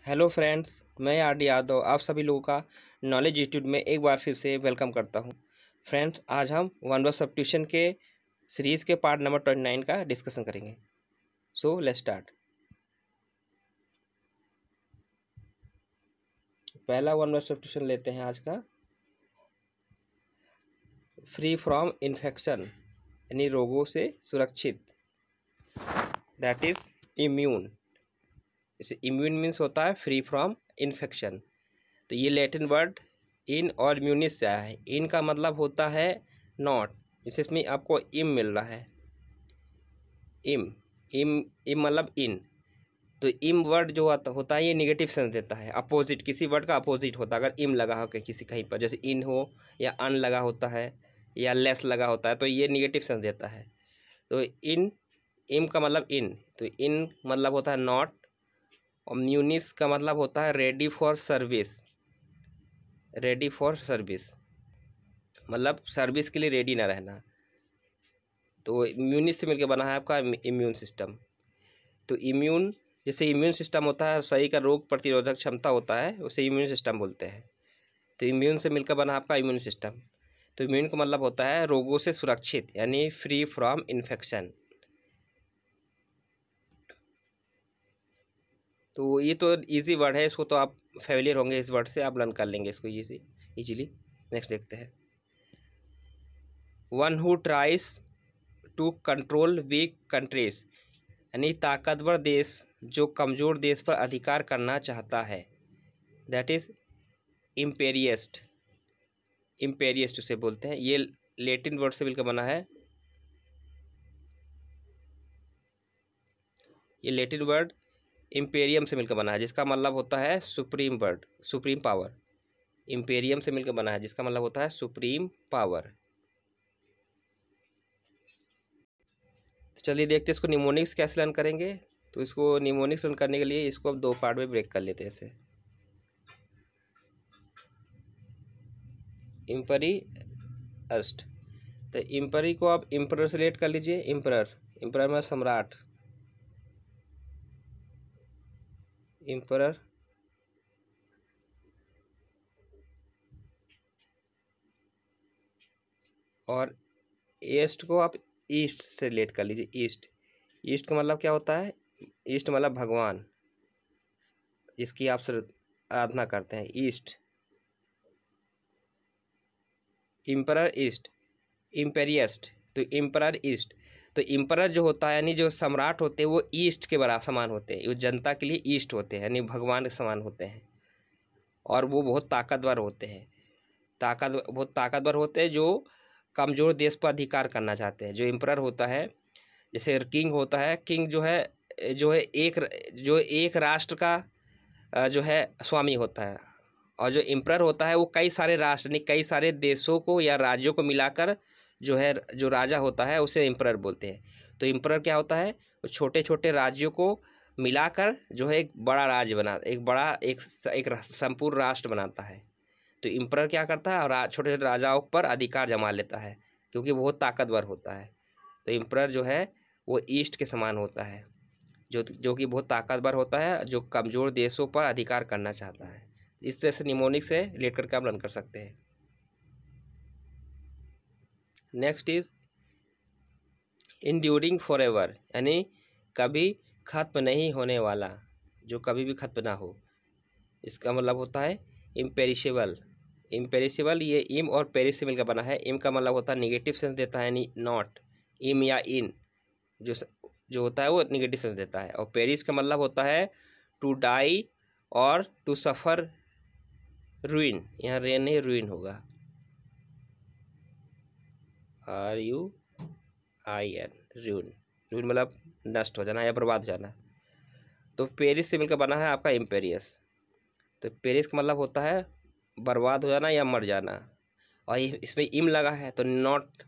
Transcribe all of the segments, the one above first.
Hello friends, मैं RD. Yadav आप सभी लोगों का नॉलेज इंस्टीट्यूट में एक बार फिर से वेलकम करता हूं। फ्रेंड्स, आज हम वन वर्ड सब्स्टिट्यूशन के सीरीज़ के पार्ट नंबर 29 का डिस्कशन करेंगे। So let's start. पहला वन वर्ड सब्स्टिट्यूशन लेते हैं आज का। फ्री फ्रॉम इन्फेक्शन यानी रोगों से सुरक्षित, दैट इज इम्यून। इसे इम्यून मीन्स होता है फ्री फ्रॉम इन्फेक्शन। तो ये लैटिन वर्ड इन और म्यूनिस से आया है। इन का मतलब होता है नॉट, इसमें आपको इम मिल रहा है। इम इम इम मतलब इन। तो इम वर्ड जो होता है ये नेगेटिव सेंस देता है, अपोजिट, किसी वर्ड का अपोजिट होता है। अगर इम लगा हो किसी कहीं पर, जैसे इन हो या अन लगा होता है या लेस लगा होता है, तो ये नेगेटिव सेंस देता है। तो इन, इम का मतलब इन, तो इन मतलब होता है नॉट। और म्यूनिस का मतलब होता है ready for service. Ready for service मतलब सर्विस के लिए रेडी ना रहना। तो इम्यूनिस से मिलकर बना है आपका इम्यून सिस्टम। तो इम्यून, जैसे इम्यून सिस्टम होता है शरीर का रोग प्रतिरोधक क्षमता होता है, उसे इम्यून सिस्टम बोलते हैं। तो इम्यून से मिलकर बना आपका इम्यून सिस्टम। तो इम्यून का मतलब होता है रोगों से सुरक्षित यानी फ्री फ्रॉम इन्फेक्शन। तो ये तो इजी वर्ड है, इसको तो आप फेमिलियर होंगे, इस वर्ड से आप लर्न कर लेंगे इसको इजीली। नेक्स्ट देखते हैं। One who tries to control weak countries यानी ताकतवर देश जो कमज़ोर देश पर अधिकार करना चाहता है, दैट इज इम्पेरियस्ट। इम्पेरियस्ट उसे बोलते हैं। ये लैटिन वर्ड से मिलकर बना है। ये लैटिन वर्ड इम्पेरियम से मिलकर बना है, जिसका मतलब होता है सुप्रीम वर्ड, सुप्रीम पावर। इम्पेरियम से मिलकर बना है, जिसका मतलब होता है सुप्रीम पावर। तो चलिए देखते हैं इसको निमोनिक्स कैसे लर्न करेंगे। तो इसको निमोनिक्स लर्न करने के लिए इसको अब दो पार्ट में ब्रेक कर लेते हैं ऐसे। इम्परी अस्ट, तो इम्परी को आप इम्परर से रिलेट कर लीजिए। इम्परर, इम्परर में सम्राट, इम्परर। और ईस्ट को आप ईस्ट से रिलेट कर लीजिए। ईस्ट, ईस्ट का मतलब क्या होता है? ईस्ट मतलब भगवान, जिसकी आप आराधना करते हैं, ईस्ट। इम्परर ईस्ट, इम्पेरियस्ट, तो इम्परर ईस्ट। तो इम्परर जो होता है यानी जो सम्राट होते हैं वो ईस्ट के बराबर समान होते हैं, वो जनता के लिए ईस्ट होते हैं यानी भगवान के समान होते हैं। और वो बहुत ताकतवर होते हैं, बहुत ताकतवर होते हैं, जो कमज़ोर देश पर अधिकार करना चाहते हैं। जो एम्परर होता है, जैसे किंग होता है, किंग जो एक राष्ट्र का जो है स्वामी होता है। और जो एम्परर होता है वो कई सारे राष्ट्र यानी कई सारे देशों को या राज्यों को मिलाकर जो है, जो राजा होता है उसे एम्परर बोलते हैं। तो एम्परर क्या होता है? वो छोटे छोटे राज्यों को मिलाकर जो है एक बड़ा राज्य एक संपूर्ण राष्ट्र बनाता है। तो एम्परर क्या करता है? और छोटे छोटे राजाओं पर अधिकार जमा लेता है, क्योंकि वो बहुत ताकतवर होता है। तो एम्परर जो है वो ईस्ट के समान होता है, जो कि बहुत ताकतवर होता है, जो कमज़ोर देशों पर अधिकार करना चाहता है। इस तरह से निमोनिक से रिलेट करके आप लर्न कर सकते हैं। नेक्स्ट इज इंड्यूरिंग फॉरएवर यानी कभी खत्म नहीं होने वाला, जो कभी भी खत्म ना हो। इसका मतलब होता है इम्पेरिशेबल। इम्पेरिशेबल ये इम और पेरिस से मिलकर बना है। इम का मतलब होता है निगेटिव सेंस देता है यानी नॉट। इम या इन जो होता है वो निगेटिव सेंस देता है। और पेरिस का मतलब होता है टू डाई और टू सफ़र रुइन। यहाँ रेन नहीं, रुइन होगा, RUIN, रुइन। रुइन मतलब नष्ट हो जाना या बर्बाद हो जाना। तो पेरिस से मिलकर बना है आपका इम्पेरियस। तो पेरिस का मतलब होता है बर्बाद हो जाना या मर जाना। और इसमें इम लगा है तो नॉट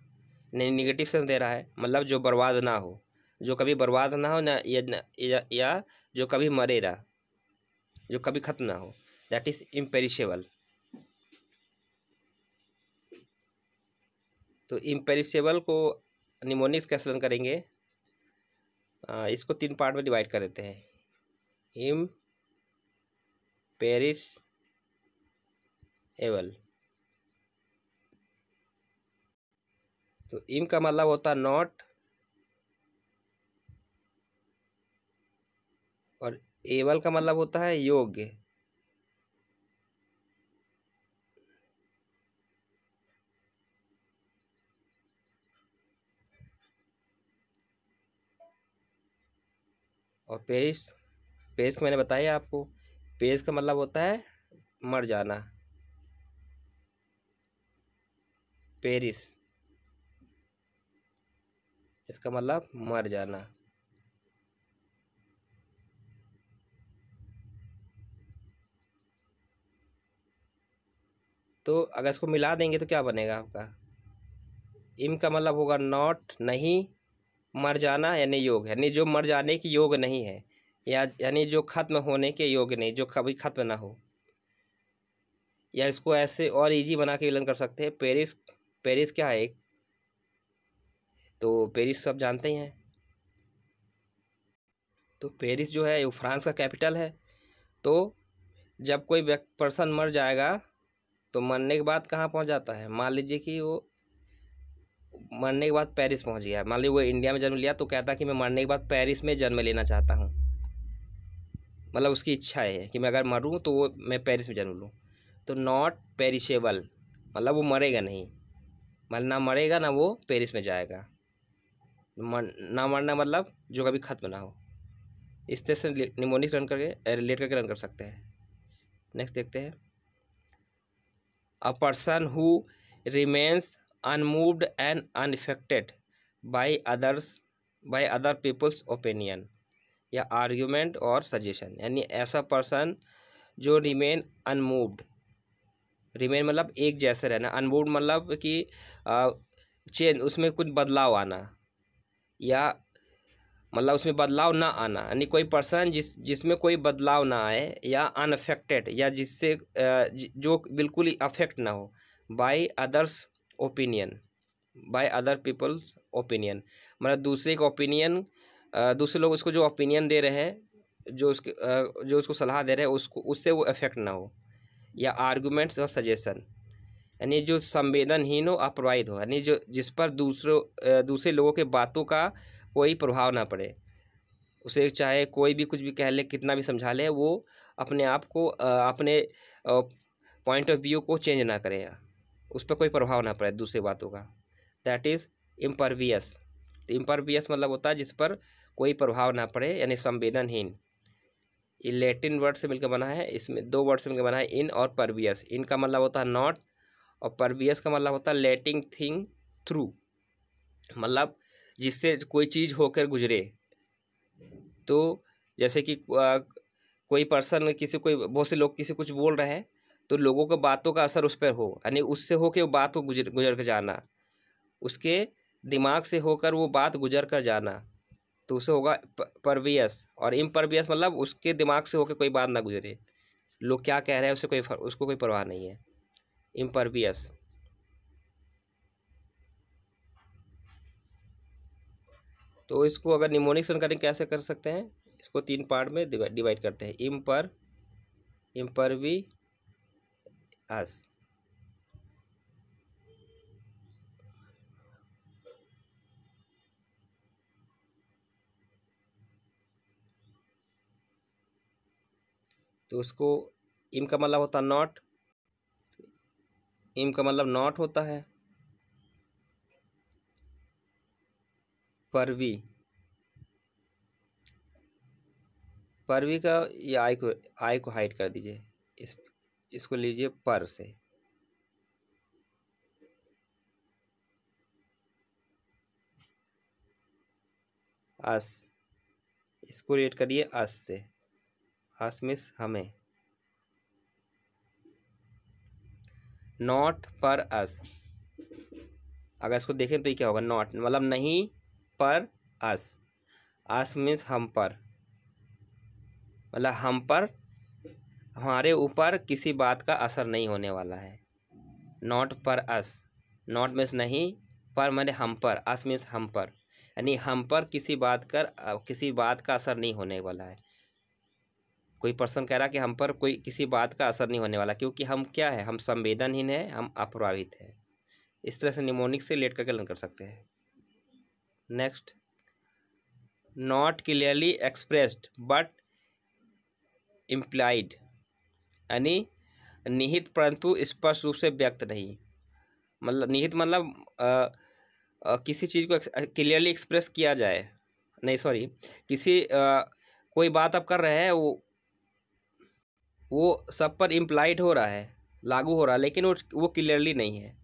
नेगेटिव सेंस दे रहा है, मतलब जो बर्बाद ना हो, जो कभी बर्बाद ना हो ना, या जो कभी मरे ना, जो कभी खत्म ना हो, दैट इज इम्पेरिशेबल। तो इम्पेरिशेबल को निमोनिक्स कैसे लर्न करेंगे? इसको तीन पार्ट में डिवाइड कर देते हैं। पेरिस एवल। तो इम का मतलब होता है नॉट, और एवल का मतलब होता है योग्य। और पेरिस, पेरिस को मैंने बताया आपको, पेरिस का मतलब होता है मर जाना। पेरिस, इसका मतलब मर जाना। तो अगर इसको मिला देंगे तो क्या बनेगा आपका, इम का मतलब होगा नॉट, नहीं, मर जाना यानी योग, यानी जो मर जाने की योग नहीं है, या यानी जो खत्म होने के योग नहीं, जो कभी खत्म ना हो। या इसको ऐसे और इजी बना के विलन कर सकते हैं, पेरिस, पेरिस क्या है एक, तो पेरिस सब जानते ही हैं। तो पेरिस जो है वो फ्रांस का कैपिटल है। तो जब कोई पर्सन मर जाएगा तो मरने के बाद कहाँ पहुँच जाता है, मान लीजिए कि वो मरने के बाद पेरिस पहुँच गया, मान लीजिए वो इंडिया में जन्म लिया तो कहता कि मैं मरने के बाद पेरिस में जन्म लेना चाहता हूँ, मतलब उसकी इच्छा है कि मैं अगर मरूँ तो वो मैं पेरिस में जन्म लूँ। तो नॉट पेरिशेबल मतलब वो मरेगा नहीं, मतलब ना मरेगा ना वो पेरिस में जाएगा। ना मरना मतलब जो कभी खत्म ना हो। इस तरह से निमोनिक्स रन करके रिलेट करके रन कर सकते हैं। नेक्स्ट देखते हैं, a person who remains unmoved and unaffected by other peoples opinion या आर्ग्यूमेंट और सजेशन, यानी ऐसा पर्सन जो रिमेन अनमूव्ड, रिमेन मतलब एक जैसे रहना, अनमूव्ड मतलब कि चेंज, उसमें कुछ बदलाव आना, या मतलब उसमें बदलाव ना आना, यानी कोई पर्सन जिसमें कोई बदलाव ना आए, या अनअफेक्टेड या जिससे जो बिल्कुल ही अफेक्ट ना हो, by others opinion, by other peoples opinion, मतलब दूसरे का ओपिनियन, दूसरे लोग उसको जो ओपिनियन दे रहे हैं, जो उसको सलाह दे रहे हैं, उसको उससे वो अफेक्ट ना हो, या आर्गूमेंट्स और सजेशन, यानी जो संवेदनहीन हो, अप्रवाहित हो, यानी जो जिस पर दूसरे लोगों के बातों का कोई प्रभाव ना पड़े, उसे चाहे कोई भी कुछ भी कह ले, कितना भी समझा ले, वो अपने आप को अपने पॉइंट ऑफ व्यू को चेंज ना करे, उस पर कोई प्रभाव ना पड़े दूसरी बातों का। That is impervious. तो इम्परवियस मतलब होता है जिस पर कोई प्रभाव ना पड़े, यानी संवेदनहीन। ये लैटिन वर्ड से मिलकर बना है, इसमें दो वर्ड से मिलकर बना है, इन और परवियस। इन का मतलब होता है नॉट, और परवियस का मतलब होता है लेटिंग थिंग थ्रू, मतलब जिससे कोई चीज़ होकर गुजरे। तो जैसे कि कोई पर्सन बहुत से लोग किसी कुछ बोल रहे हैं, तो लोगों को बातों का असर उस पर हो, यानी उससे होकर वो बात को गुजर कर जाना, उसके दिमाग से होकर वो बात गुजर कर जाना, तो उसे होगा परवियस। और इम्परवियस मतलब उसके दिमाग से होकर कोई बात ना गुजरे, लोग क्या कह रहे हैं उसको कोई परवाह नहीं है, इम्परवियस। तो इसको अगर निमोनिक रन करें कैसे कर सकते हैं, इसको तीन पार्ट में डिवाइड करते हैं, इम्परवियस। तो उसको इम का मतलब होता है नॉट, इम का मतलब नॉट होता है, परवी, परवी का ये आई को हाइड कर दीजिए, इसको लीजिए पर से, अस, इसको रेट करिए अस से, अस मीन्स हमें, नॉट पर अस। अगर इसको देखें तो ये क्या होगा, नॉट मतलब नहीं पर अस मीन्स हम पर, मतलब हम पर, हमारे ऊपर किसी बात का असर नहीं होने वाला है। नॉट पर अस, नॉट मीन्स नहीं, पर मैंने हम पर, अस मीन्स हम पर, यानी हम पर किसी बात का असर नहीं होने वाला है। कोई पर्सन कह रहा कि हम पर कोई किसी बात का असर नहीं होने वाला, क्योंकि हम क्या है, हम संवेदनहीन है, हम अप्रभावित है। इस तरह से निमोनिक से रिलेट करके लर्न कर सकते हैं। Next, not clearly expressed but implied, यानी निहित परंतु स्पष्ट रूप से व्यक्त नहीं। मतलब निहित मतलब किसी चीज़ को क्लियरली एक्सप्रेस किया जाए, नहीं सॉरी, किसी कोई बात आप कर रहे हैं, वो सब पर इम्प्लाइड हो रहा है, लागू हो रहा है, लेकिन वो क्लियरली नहीं है।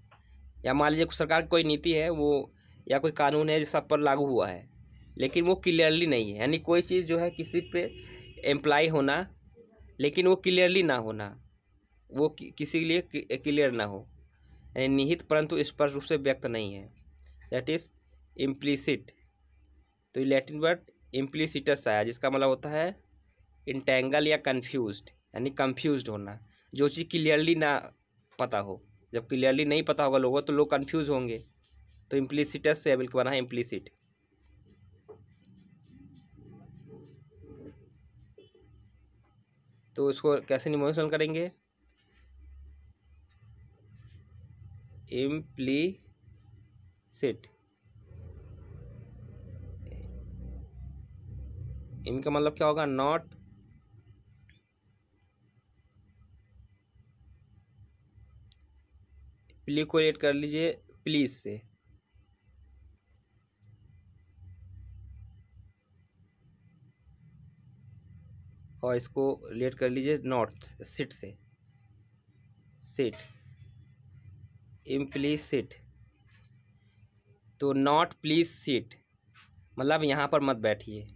या मान लीजिए सरकार की कोई नीति है वो, या कोई कानून है जो सब पर लागू हुआ है, लेकिन वो क्लियरली नहीं है। यानी कोई चीज़ जो है किसी पे एम्प्लाई होना, लेकिन वो क्लियरली ना होना, वो किसी के लिए क्लियर ना हो, यानी निहित परंतु स्पष्ट रूप से व्यक्त नहीं है, दैट इज इम्प्लिसिट। तो ये लैटिन वर्ड इम्प्लिसिटस आया, जिसका मतलब होता है इंटेंगल या कन्फ्यूज्ड, यानी कन्फ्यूज्ड होना, जो चीज़ क्लियरली ना पता हो। जब क्लियरली नहीं पता होगा लोगों तो लोग कन्फ्यूज होंगे, तो इम्प्लिसिटस से बिल्कुल बना है इम्प्लिसिट। तो इसको कैसे निमोनिक करेंगे, इम्प्लिसिट, इनका मतलब क्या होगा, नॉट प्ली को रेट कर लीजिए प्लीज से, और इसको रिलेट कर लीजिए नॉट सिट से, सिट, इम्प्लिसिट। तो नॉट प्लीज सिट मतलब यहाँ पर मत बैठिए,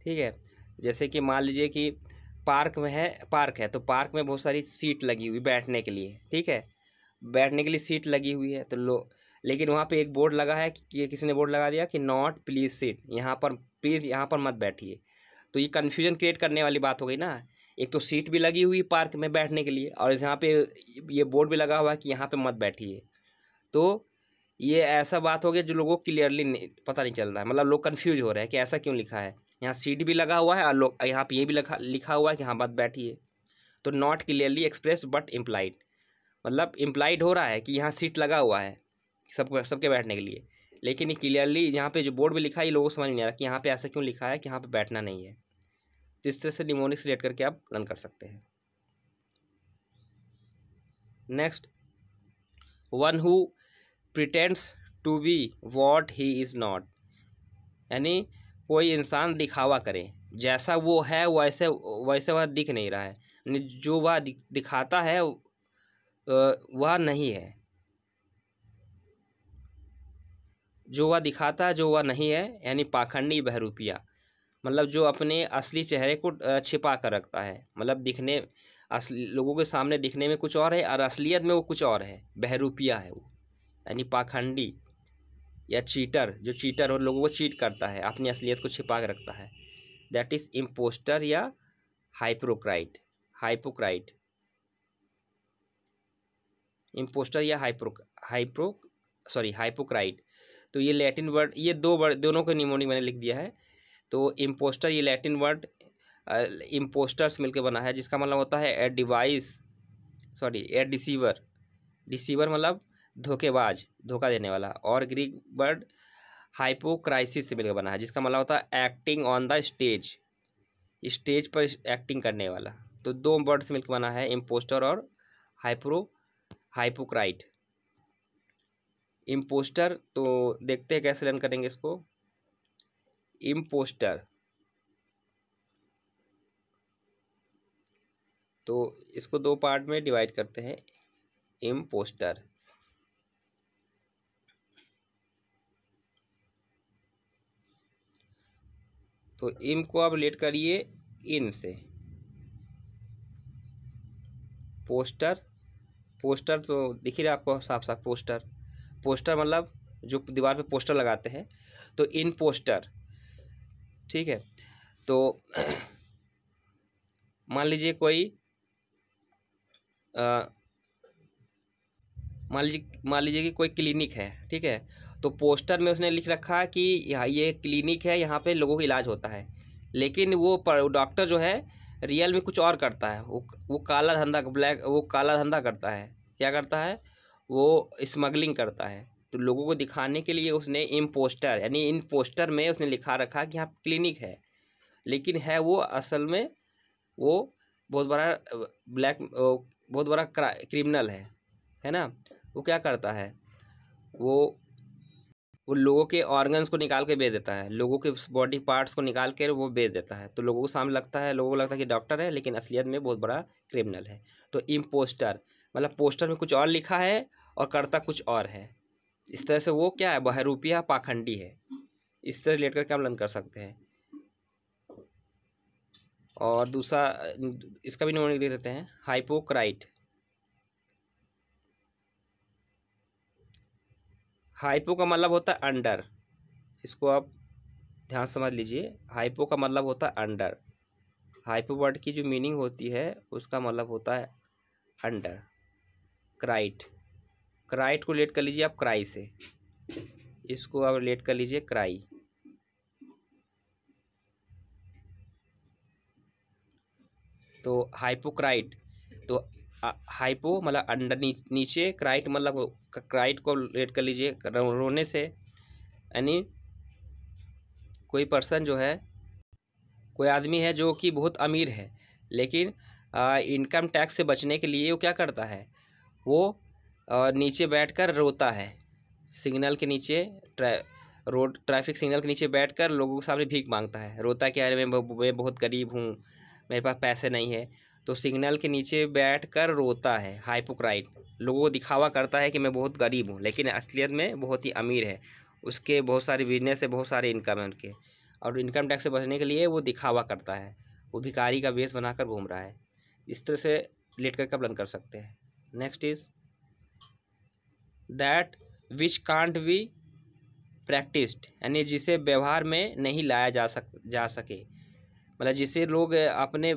ठीक है। जैसे कि मान लीजिए कि पार्क है तो पार्क में बहुत सारी सीट लगी हुई बैठने के लिए, ठीक है, बैठने के लिए सीट लगी हुई है, तो लेकिन वहाँ पे एक बोर्ड लगा है कि किसी ने बोर्ड लगा दिया कि नॉट प्लीज सीट, यहाँ पर प्लीज़ यहाँ पर मत बैठिए। तो ये कन्फ्यूजन क्रिएट करने वाली बात हो गई ना। एक तो सीट भी लगी हुई पार्क में बैठने के लिए, और यहाँ पे ये बोर्ड भी लगा हुआ है कि यहाँ पे मत बैठिए। तो ये ऐसा बात हो गया जो लोगों को क्लियरली पता नहीं चल रहा है, मतलब लोग कन्फ्यूज हो रहे हैं कि ऐसा क्यों लिखा है। यहाँ सीट भी लगा हुआ है और लोग यहाँ पे ये भी लिखा हुआ है कि हाँ मत बैठिए। तो not clearly express but implied, मतलब इम्प्लाइड हो रहा है कि यहाँ सीट लगा हुआ है सबके बैठने के लिए, लेकिन ये क्लियरली यहाँ पे जो बोर्ड में लिखा है ये लोगों को समझ नहीं आ रहा कि यहाँ पे ऐसा क्यों लिखा है कि यहाँ पे बैठना नहीं है। तो इस तरह से निमोनिक से रिलेट करके आप लर्न कर सकते हैं। Next, one who pretends to be what he is not, यानी कोई इंसान दिखावा करे, जैसा वो है वैसे वैसे वह दिख नहीं रहा है, यानी जो वह दिखाता है वह नहीं है, जो वह दिखाता है जो वह नहीं है, यानी पाखंडी बहरूपिया, मतलब जो अपने असली चेहरे को छिपा कर रखता है, मतलब दिखने असली लोगों के सामने दिखने में कुछ और है और असलियत में वो कुछ और है, बहरूपिया है वो, यानी पाखंडी या चीटर, जो चीटर और लोगों को चीट करता है, अपनी असलियत को छिपा कर रखता है, दैट इज इम्पोस्टर या हाइपोक्राइट। हाइपोक्राइट, इम्पोस्टर या हाइपोक्राइट। तो ये लैटिन वर्ड, ये दो वर्ड दोनों को निमोनिक मैंने लिख दिया है। तो इम्पोस्टर ये लैटिन वर्ड इम्पोस्टर्स मिलकर बना है, जिसका मतलब होता है ए डिसीवर। डिसीवर मतलब धोखेबाज, धोखा देने वाला। और ग्रीक वर्ड हाइपोक्राइसिस से मिलकर बना है, जिसका मतलब होता है acting on the stage, stage पर एक्टिंग करने वाला। तो दो वर्ड से मिलकर बना है, इम्पोस्टर और हाइपोक्राइट। इम्पोस्टर, तो देखते हैं कैसे लर्न करेंगे इसको। इम्पोस्टर, तो इसको दो पार्ट में डिवाइड करते हैं। इम्पोस्टर, तो इम को आप रिलेट करिए इन से। पोस्टर, पोस्टर तो दिख ही रहा आपको साफ साफ, पोस्टर। पोस्टर मतलब जो दीवार पे पोस्टर लगाते हैं, तो इन पोस्टर, ठीक है। तो मान लीजिए कोई मान लीजिए कि कोई क्लिनिक है, ठीक है। तो पोस्टर में उसने लिख रखा है कि ये क्लिनिक है, यहाँ पे लोगों का इलाज होता है, लेकिन वो डॉक्टर जो है रियल में कुछ और करता है। वो काला धंधा, वो काला धंधा करता है। क्या करता है? वो स्मगलिंग करता है। तो लोगों को दिखाने के लिए उसने इम्पोस्टर, यानी इन पोस्टर में उसने लिखा रखा कि यहाँ क्लिनिक है, लेकिन है वो असल में वो बहुत बड़ा बहुत बड़ा क्रिमिनल है ना। वो क्या करता है? वो लोगों के ऑर्गन्स को निकाल के बेच देता है, लोगों के बॉडी पार्ट्स को निकाल कर वो बेच देता है। तो लोगों को सामने लगता है, लोगों को लगता है कि डॉक्टर है, लेकिन असलियत में बहुत बड़ा क्रिमिनल है। तो इम्पोस्टर मतलब पोस्टर में कुछ और लिखा है और करता कुछ और है। इस तरह से वो क्या है? बहरूपिया, पाखंडी है। इस तरह रिलेट करके हम लर्न कर सकते हैं। और दूसरा इसका भी निमोनिक दे देते हैं, हाइपोक्राइट। हाइपो का मतलब होता है अंडर, इसको आप ध्यान समझ लीजिए। हाइपो का मतलब होता है अंडर। हाइपो वर्ड की जो मीनिंग होती है उसका मतलब होता है अंडर। क्राइट, क्राइट को रिलेट कर लीजिए आप क्राई से, इसको आप रिलेट कर लीजिए क्राई। तो हाइपोक्राइट, तो हाइपो मतलब अंडर, नीचे, क्राइट मतलब, क्राइट को रिलेट कर लीजिए रोने से। यानी कोई पर्सन जो है, कोई आदमी है जो कि बहुत अमीर है, लेकिन इनकम टैक्स से बचने के लिए वो क्या करता है? वो नीचे बैठकर रोता है, सिग्नल के नीचे, ट्रैफिक सिग्नल के नीचे बैठकर लोगों के सामने भीख मांगता है। रोता क्या है? मैं बहुत गरीब हूँ, मेरे पास पैसे नहीं है। तो सिग्नल के नीचे बैठकर रोता है, हाइपोक्राइट। लोगों को दिखावा करता है कि मैं बहुत गरीब हूँ, लेकिन असलियत में बहुत ही अमीर है। उसके बहुत सारे बिजनेस है, बहुत सारे इनकम है उनके, और इनकम टैक्स से बचने के लिए वो दिखावा करता है, वो भिखारी का वेश बनाकर घूम रहा है। इस तरह से रिलेट करके आप लर्न कर सकते हैं। Next is that which can't be practised, यानी जिसे व्यवहार में नहीं लाया जा सके, मतलब जिसे लोग अपने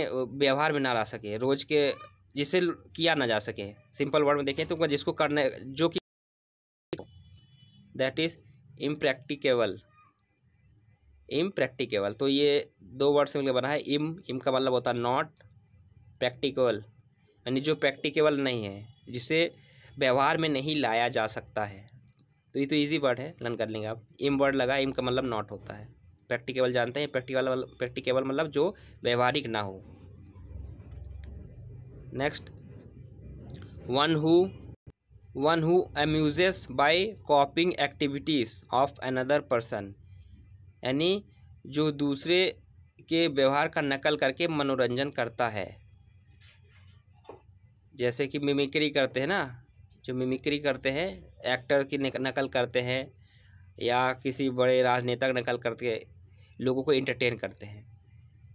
व्यवहार में ना ला सके, रोज के जिसे किया ना जा सके। सिंपल वर्ड में देखें तो जिसको करने जो कि दैट इज इम्प्रैक्टिकेबल। इम्प्रैक्टिकेबल, तो ये दो वर्ड से मिलकर बना है। इम का मतलब होता है नॉट, प्रैक्टिकल यानी जो प्रैक्टिकेबल नहीं है, जिसे व्यवहार में नहीं लाया जा सकता है। तो ये तो इजी वर्ड है, लर्न कर लेंगे आप। इम वर्ड लगा, इम का मतलब नॉट होता है। प्रैक्टिकेबल जानते हैं, प्रैक्टिकेबल मतलब जो व्यवहारिक ना हो। Next, one who amuses by copying activities of another person, यानी जो दूसरे के व्यवहार का नकल करके मनोरंजन करता है। जैसे कि मिमिक्री करते हैं ना, जो मिमिक्री करते हैं, एक्टर की नकल करते हैं, या किसी बड़े राजनेता की नकल करके लोगों को एंटरटेन करते हैं।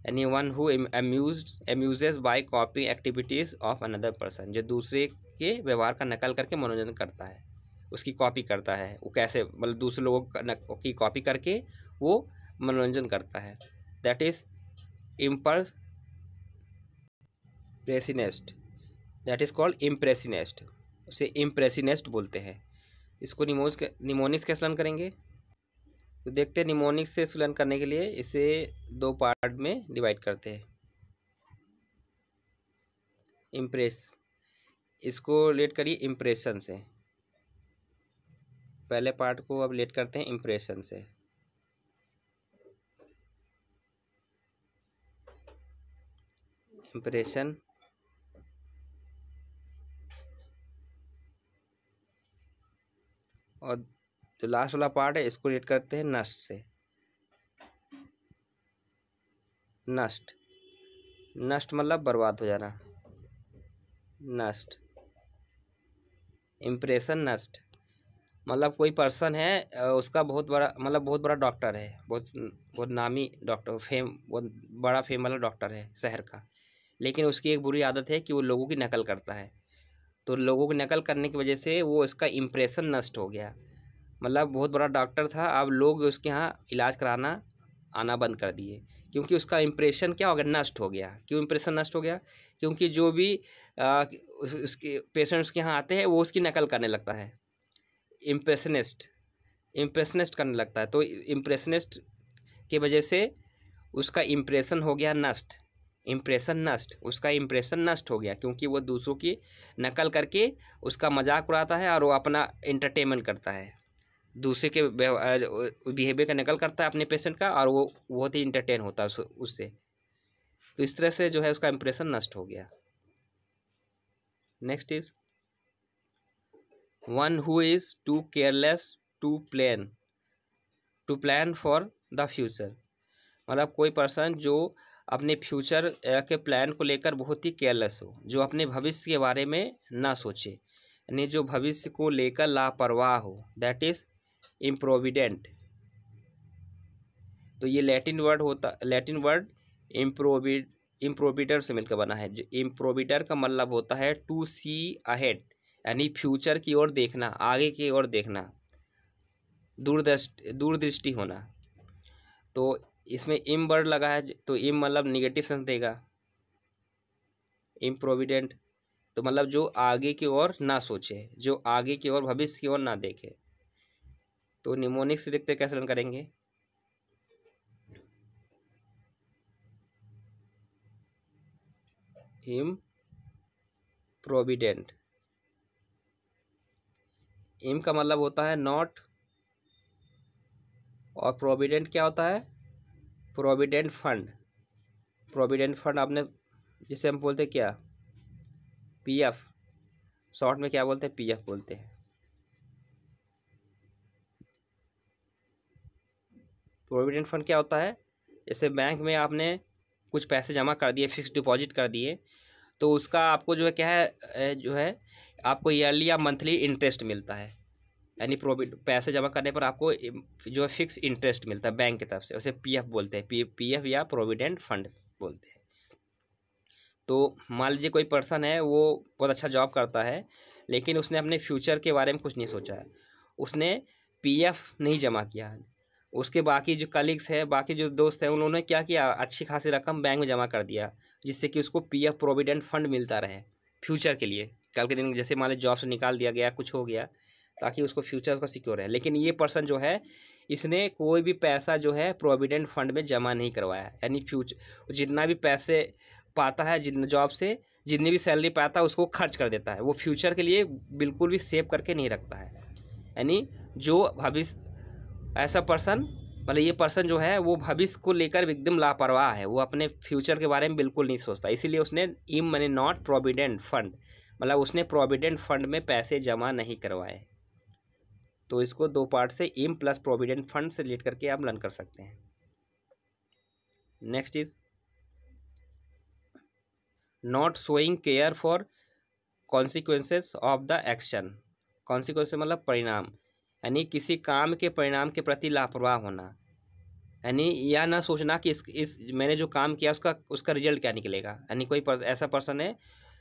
यानी one who amuses by copy activities of another person, जो दूसरे के व्यवहार का नकल करके मनोरंजन करता है, उसकी कॉपी करता है। वो कैसे? मतलब दूसरे लोगों की कॉपी करके वो मनोरंजन करता है। That is impressionist, that is called impressionist. उसे इम्प्रेसिनिस्ट बोलते हैं। इसको निमोनिक्स कैसे लर्न करेंगे? तो देखते हैं, निमोनिक्स से लर्न करने के लिए इसे दो पार्ट में डिवाइड करते हैं। इम्प्रेस, इसको रिलेट करिए इम्प्रेशन से। पहले पार्ट को अब रिलेट करते हैं इम्प्रेशन से। इम्प्रेशन, और जो लास्ट वाला पार्ट है इसको रिलेट करते हैं नष्ट से। नष्ट, नष्ट मतलब बर्बाद हो जाना, नष्ट। इम्प्रेशन नष्ट मतलब कोई पर्सन है, उसका बहुत बड़ा डॉक्टर है, बहुत नामी डॉक्टर, बहुत बड़ा फेम वाला डॉक्टर है शहर का, लेकिन उसकी एक बुरी आदत है कि वो लोगों की नकल करता है। तो लोगों की नकल करने की वजह से वो उसका इम्प्रेशन नष्ट हो गया। मतलब बहुत बड़ा डॉक्टर था, अब लोग उसके यहाँ इलाज कराना आना बंद कर दिए, क्योंकि उसका इम्प्रेशन क्या हो गया? नष्ट हो गया। क्यों इम्प्रेशन नष्ट हो गया? क्योंकि जो भी उसके पेशेंट्स के यहाँ आते हैं वो उसकी नकल करने लगता है। इम्प्रेशनिस्ट करने लगता है। तो इम्प्रेशनिस्ट की वजह से उसका इम्प्रेशन हो गया नष्ट, इम्प्रेशन नष्ट, उसका इम्प्रेशन नष्ट हो गया, क्योंकि वो दूसरों की नकल करके उसका मजाक उड़ाता है और वो अपना एंटरटेनमेंट करता है, दूसरे के बिहेवियर का नकल करता है अपने पेशेंट का, और वो बहुत ही इंटरटेन होता है उससे। तो इस तरह से जो है उसका इम्प्रेशन नष्ट हो गया। Next is one who is too careless to plan for the future. मतलब कोई पर्सन जो अपने फ्यूचर के प्लान को लेकर बहुत ही केयरलेस हो, जो अपने भविष्य के बारे में ना सोचे, यानी जो भविष्य को लेकर लापरवाह हो, दैट इज इम्प्रोविडेंट। तो ये लैटिन वर्ड इम्प्रोविडर से मिलकर बना है। जो इम्प्रोविडर का मतलब होता है टू सी अहेड, यानी फ्यूचर की ओर देखना, आगे की ओर देखना, दूरदृष्टि होना। तो इसमें इम वर्ड लगा है, तो इम मतलब निगेटिव सेंस देगा। इम्प्रोविडेंट तो मतलब जो आगे की ओर ना सोचे, जो आगे की ओर भविष्य की ओर ना देखे। तो निमोनिक से देखते कैसे रन करेंगे। इम प्रोविडेंट, इम का मतलब होता है नॉट, और प्रोविडेंट क्या होता है, प्रोविडेंट फंड। प्रोविडेंट फंड आपने, जिसे हम बोलते क्या, पीएफ, शॉर्ट में क्या बोलते हैं, पीएफ बोलते हैं। प्रोविडेंट फंड क्या होता है, जैसे बैंक में आपने कुछ पैसे जमा कर दिए, फिक्स डिपॉजिट कर दिए, तो उसका आपको जो है क्या है, जो है आपको ईयरली या मंथली इंटरेस्ट मिलता है, यानी पैसे जमा करने पर आपको जो है फिक्स इंटरेस्ट मिलता है बैंक की तरफ से, उसे पीएफ बोलते हैं, पीएफ या प्रोविडेंट फंड बोलते हैं। तो मान लीजिए कोई पर्सन है, वो बहुत अच्छा जॉब करता है, लेकिन उसने अपने फ्यूचर के बारे में कुछ नहीं सोचा है, उसने पीएफ नहीं जमा किया है। उसके बाकी जो कलीग्स है, बाकी जो दोस्त हैं, उन्होंने क्या किया, अच्छी खासी रकम बैंक में जमा कर दिया, जिससे कि उसको पीएफ प्रोविडेंट फंड मिलता रहे फ्यूचर के लिए। कल के दिन जैसे मान लीजिए जॉब से निकाल दिया गया, कुछ हो गया, ताकि उसको फ्यूचर का सिक्योर है। लेकिन ये पर्सन जो है, इसने कोई भी पैसा जो है प्रोविडेंट फंड में जमा नहीं करवाया, यानी फ्यूचर जितना भी पैसे पाता है, जितना जॉब से जितनी भी सैलरी पाता है, उसको खर्च कर देता है, वो फ्यूचर के लिए बिल्कुल भी सेव करके नहीं रखता है। यानी जो भविष्य, ऐसा पर्सन, मतलब ये पर्सन जो है वो भविष्य को लेकर एकदम लापरवाह है, वो अपने फ्यूचर के बारे में बिल्कुल नहीं सोचता, इसीलिए उसने इम मनी नॉट प्रोविडेंट फंड, मतलब उसने प्रोविडेंट फंड में पैसे जमा नहीं करवाए। तो इसको दो पार्ट से इम प्लस प्रोविडेंट फंड से रिलेट करके आप लर्न कर सकते हैं। Next is not showing care for consequences of the action. Consequences मतलब परिणाम, यानी किसी काम के परिणाम के प्रति लापरवाह होना, यानी यह ना सोचना कि इस मैंने जो काम किया उसका रिजल्ट क्या निकलेगा। यानी कोई ऐसा पर्सन है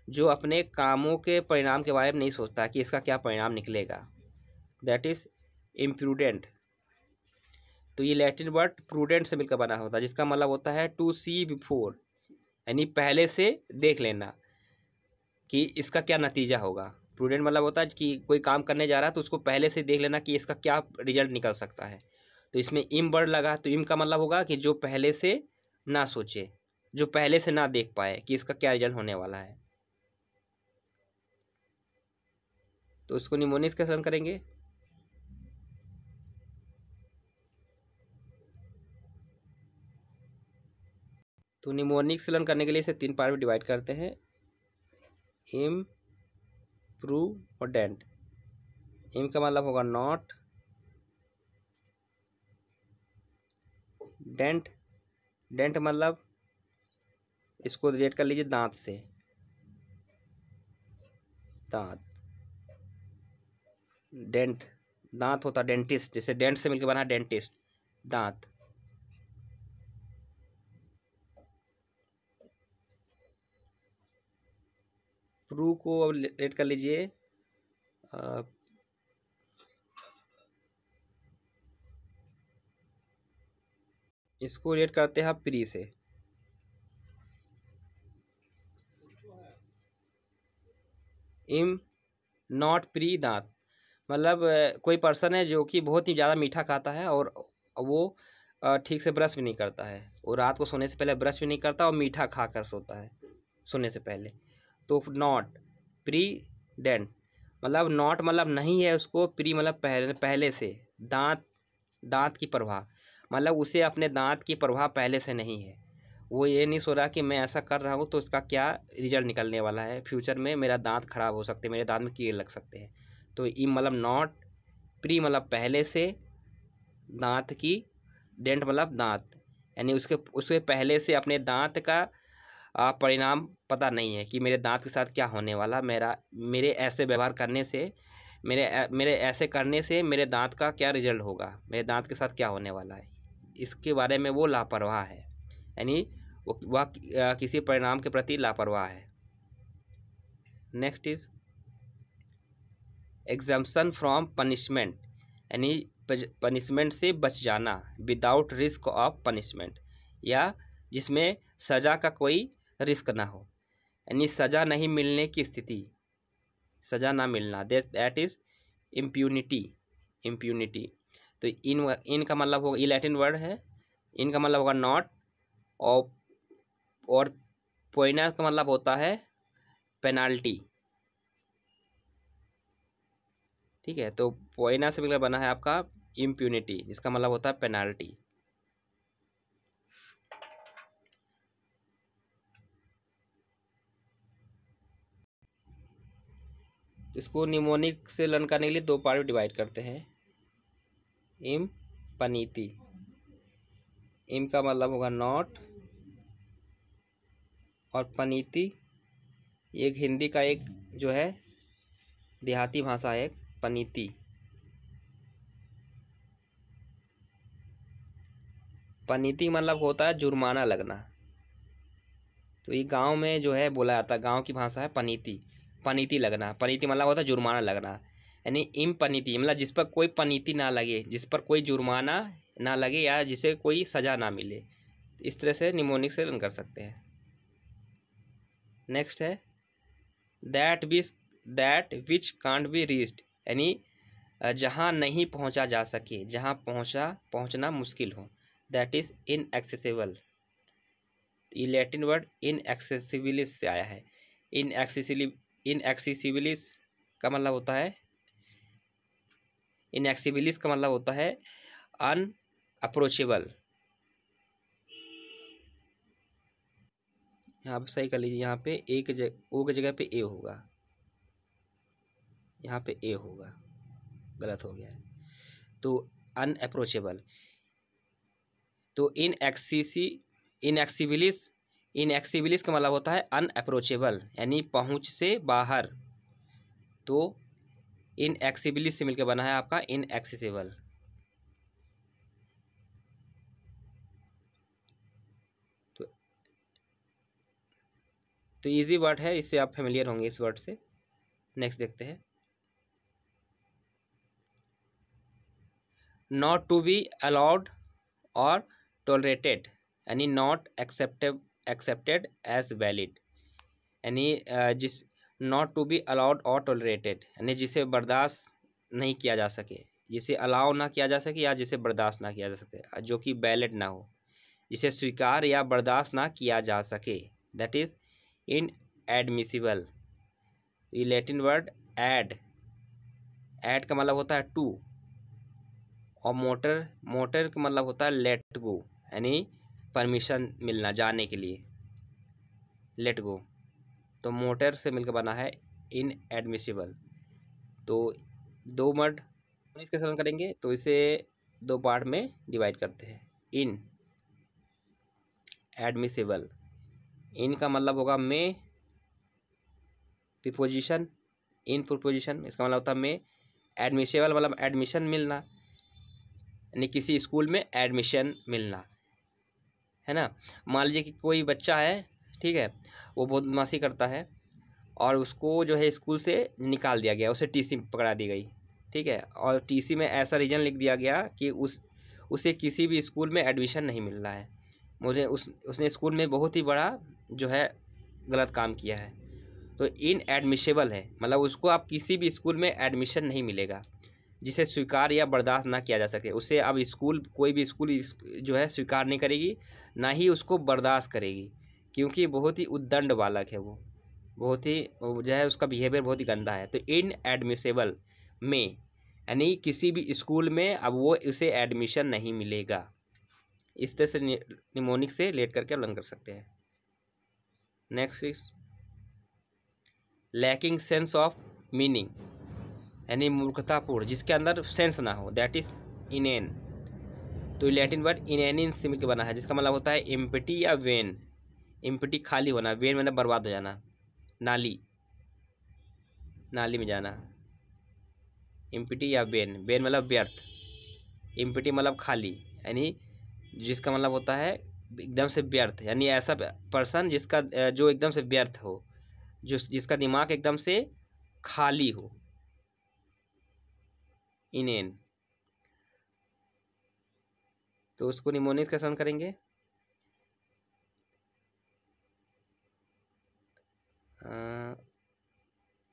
जो अपने कामों के परिणाम के बारे में नहीं सोचता कि इसका क्या परिणाम निकलेगा, दैट इज इम्प्रूडेंट। तो ये लैटिन वर्ड प्रूडेंट से मिलकर बना होता है, जिसका मतलब होता है टू सी बिफोर, यानी पहले से देख लेना कि इसका क्या नतीजा होगा। प्रूडेंट मतलब होता है कि कोई काम करने जा रहा है तो उसको पहले से देख लेना कि इसका क्या रिजल्ट निकल सकता है। तो इसमें इम वर्ड लगा, तो इम का मतलब होगा कि जो पहले से ना सोचे, जो पहले से ना देख पाए कि इसका क्या रिजल्ट होने वाला है। तो इसको निमोनिक्स कैसे रन करेंगे। तो निमोनिक्स लर्न करने के लिए इसे 3 पार्ट में डिवाइड करते हैं, इम, प्रूव और डेंट। इम का मतलब होगा नॉट, डेंट, डेंट मतलब इसको रिलेट कर लीजिए दांत से, दांत, डेंट, दांत होता डेंटिस्ट, जैसे डेंट से मिलकर बना डेंटिस्ट, दांत। प्रू को अब रिलेट कर लीजिए इसको रिलेट करते हैं प्री से। इम नॉट प्री दांत, मतलब कोई पर्सन है जो कि बहुत ही ज़्यादा मीठा खाता है और वो ठीक से ब्रश भी नहीं करता है, वो रात को सोने से पहले ब्रश भी नहीं करता और मीठा खा कर सोता है सोने से पहले। तो नॉट प्रीडेंट मतलब नॉट मतलब नहीं है उसको, प्री मतलब पहले से, दांत की परवाह मतलब उसे अपने दांत की परवाह पहले से नहीं है। वो ये नहीं सो रहा कि मैं ऐसा कर रहा हूँ तो इसका क्या रिजल्ट निकलने वाला है, फ्यूचर में मेरा दांत खराब हो सकते हैं, मेरे दांत में कीड़े लग सकते हैं। तो ई मतलब नॉट, प्री मतलब पहले से, दांत की, डेंट मतलब दांत, यानी उसके पहले से अपने दांत का परिणाम पता नहीं है कि मेरे दांत के साथ क्या होने वाला, मेरे ऐसे व्यवहार करने से, मेरे ऐसे करने से मेरे दांत का क्या रिजल्ट होगा, मेरे दांत के साथ क्या होने वाला है, इसके बारे में वो लापरवाह है, यानी वह किसी परिणाम के प्रति लापरवाह है। Next is exemption from punishment, यानी पनिशमेंट से बच जाना, विदाउट रिस्क ऑफ पनिशमेंट, या जिसमें सज़ा का कोई रिस्क ना हो, यानी सज़ा नहीं मिलने की स्थिति, सज़ा ना मिलना, दैट इज इम्प्यूनिटी। तो इन का मतलब होगा, ये लैटिन वर्ड है, इनका मतलब होगा नॉट, और पोइना का मतलब होता है पेनाल्टी। ठीक है, तो पोइना से मिलकर बना है आपका इम्प्यूनिटी, जिसका मतलब होता है पेनाल्टी। इसको निमोनिक से लर्न करने के लिए दो पार्ट में डिवाइड करते हैं। इम पनीति, इम का मतलब होगा नॉट, और पनीति एक हिंदी का एक जो है देहाती भाषा है, पनीति। पनीति मतलब होता है जुर्माना लगना। तो ये गांव में जो है बोला जाता है, गांव की भाषा है पनीति, पनीति लगना। पनीति मतलब होता है जुर्माना लगना, यानी इम पनीति मतलब जिस पर कोई पनीति ना लगे, जिस पर कोई जुर्माना ना लगे या जिसे कोई सज़ा ना मिले। इस तरह से निमोनिक से रन कर सकते हैं। नेक्स्ट है that which can't be reached, यानी जहाँ नहीं पहुँचा जा सके, जहाँ पहुँचना मुश्किल हो, दैट इज इनएक्सेसिबल। ये लैटिन वर्ड इनएक्सेसिबिलिस से आया है। इनएक्सेसिबिलिस का मतलब होता है, इनएक्सेसिबिलिस का मतलब होता है अनअप्रोचेबल। यहाँ पे सही कर लीजिए, यहाँ पे ओ की जगह पे ए होगा, यहाँ पे ए होगा, गलत हो गया है। तो अनअप्रोचेबल, तो इनएक्सेसिबिलिस का मतलब होता है अनअप्रोचेबल, यानी पहुंच से बाहर। तो इनएक्सेसिबिलिस से मिलकर बना है आपका इनएक्सेसिबल। तो इजी वर्ड है, इससे आप फेमिलियर होंगे इस वर्ड से। नेक्स्ट देखते हैं नॉट टू बी अलाउड और टॉलरेटेड, यानी नॉट एक्सेप्टेड एज वैलिड, यानी जिस नॉट टू बी अलाउड और टॉलरेटेड, यानी जिसे बर्दाश्त नहीं किया जा सके, जिसे अलाउ ना किया जा सके या जिसे बर्दाश्त ना किया जा सके, जो कि वैलिड ना हो, जिसे स्वीकार या बर्दाश्त ना किया जा सके, दैट इज इनएडमिसिबल। ये लैटिन वर्ड ऐड का मतलब होता है टू, और मोटर का मतलब होता है लेट गो, यानी परमिशन मिलना जाने के लिए, लेट गो। तो मोटर से मिलकर बना है इनएडमिसिबल। तो दो वर्ड इसके सरल करेंगे, तो इसे दो पार्ट में डिवाइड करते हैं। इन एडमिसिबल, इन का मतलब होगा में, प्रीपोजिशन, इन प्रीपोजिशन, इसका मतलब होता है में। एडमिसिबल मतलब एडमिशन मिलना, यानी किसी स्कूल में एडमिशन मिलना, है ना। मान लीजिए कि कोई बच्चा है, ठीक है, वो बहुत बदमाशी करता है और उसको जो है स्कूल से निकाल दिया गया, उसे टीसी पकड़ा दी गई, ठीक है, और टीसी में ऐसा रीज़न लिख दिया गया कि उसे किसी भी स्कूल में एडमिशन नहीं मिल रहा है, उसने स्कूल में बहुत ही बड़ा जो है गलत काम किया है। तो इनएडमिसिबल है, मतलब उसको आप किसी भी स्कूल में एडमिशन नहीं मिलेगा, जिसे स्वीकार या बर्दाश्त ना किया जा सके, उसे अब स्कूल, कोई भी स्कूल जो है स्वीकार नहीं करेगी, ना ही उसको बर्दाश्त करेगी, क्योंकि बहुत ही उद्दंड बालक है वो, बहुत ही जो है उसका बिहेवियर बहुत ही गंदा है। तो इनएडमिसेबल में यानी किसी भी स्कूल में अब वो उसे एडमिशन नहीं मिलेगा। इस तरह से निमोनिक से लेट करके लर्न कर सकते हैं। Next is lacking sense of meaning, यानी मूर्खतापूर्ण, जिसके अंदर सेंस ना हो, दैट इज इनेन। तो लैटिन वर्ड इनेनिन से मिलकर बना है, जिसका मतलब होता है एम्प्टी या वेन। एम्प्टी खाली होना, वेन मतलब बर्बाद हो जाना, नाली, नाली में जाना। एम्प्टी या वेन, वेन मतलब व्यर्थ, एम्प्टी मतलब खाली, यानी जिसका मतलब होता है एकदम से व्यर्थ, यानी ऐसा पर्सन जिसका जो एकदम से व्यर्थ हो, जिसका दिमाग एकदम से खाली हो, इनेन। तो उसको निमोनिक्स का साउंड करेंगे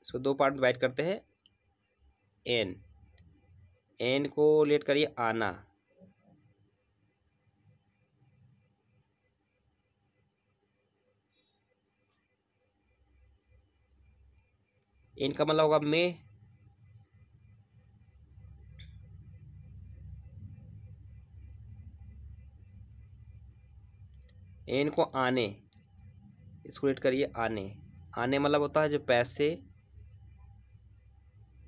इसको दो पार्ट डिवाइड करते हैं। एन, एन को लेट करिए आना, एन का मतलब होगा में, एन को आने, इसको लेट करिए आने। आने मतलब होता है जो पैसे,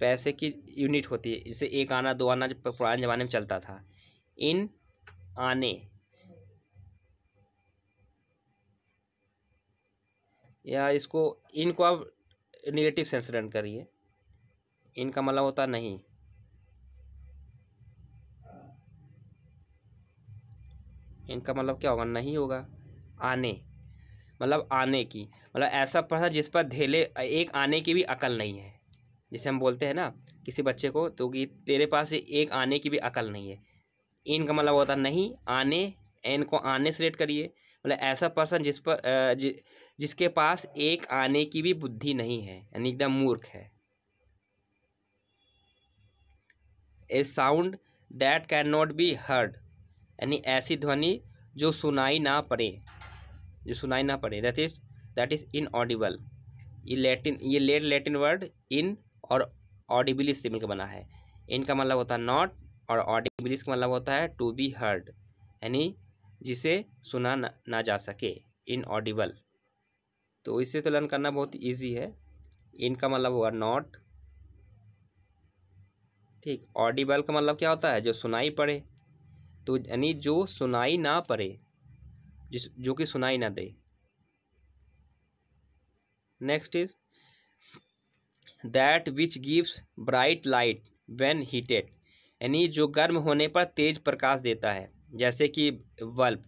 पैसे की यूनिट होती है, इसे एक आना दो आना जो पुराने ज़माने में चलता था। इन आने, या इसको इनको आप नेगेटिव सेंस रन करिए। इनका मतलब होता नहीं, इनका मतलब क्या होगा, नहीं होगा। आने मतलब आने की, मतलब ऐसा पर्सन जिस पर धेले एक आने की भी अकल नहीं है। जैसे हम बोलते हैं ना किसी बच्चे को, तो कि तेरे पास एक आने की भी अकल नहीं है। इन का मतलब होता नहीं, आने, एन को आने से रेट करिए, मतलब ऐसा पर्सन जिस पर जिसके पास एक आने की भी बुद्धि नहीं है, यानी एकदम मूर्ख है। A sound that can not be heard, यानी ऐसी ध्वनि जो सुनाई ना पड़े, जो सुनाई ना पड़े, दैट इज इनऑडिबल। ये लैटिन वर्ड इन और ऑडिबिलिस से मिलकर बना है। इनका मतलब होता है नॉट, और ऑडिबिलिस का मतलब होता है टू बी हर्ड, यानी जिसे सुना ना जा सके, इनऑडिबल। तो इसे तो लर्न करना बहुत ईजी है। इनका मतलब हुआ नॉट, ठीक। ऑडिबल का मतलब क्या होता है, जो सुनाई पड़े, तो यानी जो सुनाई ना पड़े, जो कि सुनाई ना दे। Next is that which gives bright light when heated, यानी जो गर्म होने पर तेज प्रकाश देता है, जैसे कि बल्ब।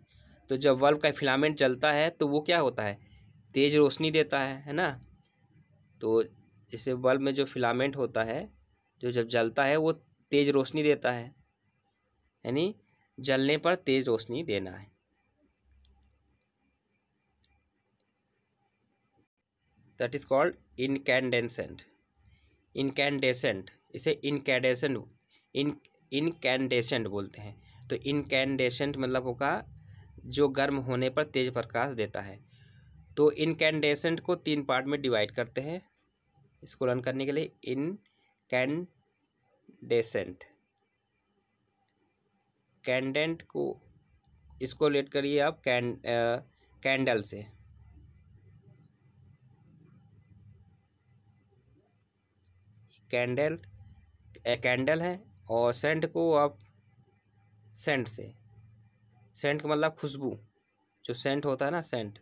तो जब बल्ब का फिलामेंट जलता है तो वो क्या होता है, तेज रोशनी देता है ना। तो जैसे बल्ब में जो फिलामेंट होता है, जो जब जलता है वो तेज रोशनी देता है, यानी जलने पर तेज रोशनी देना है। That is called incandescent. Incandescent, इसे इनकैंडेसेंट बोलते हैं। तो इनकैंडेसेंट मतलब होगा जो गर्म होने पर तेज प्रकाश देता है। तो इनकैंडेसेंट को तीन पार्ट में डिवाइड करते हैं इसको रन करने के लिए। इनकैंडेसेंट, कैंडेंट को इसको लेट करिए आप कैंडल से, कैंडल कैंडल है, और सेंट को आप सेंट से, सेंट का मतलब खुशबू, जो सेंट होता है ना, सेंट,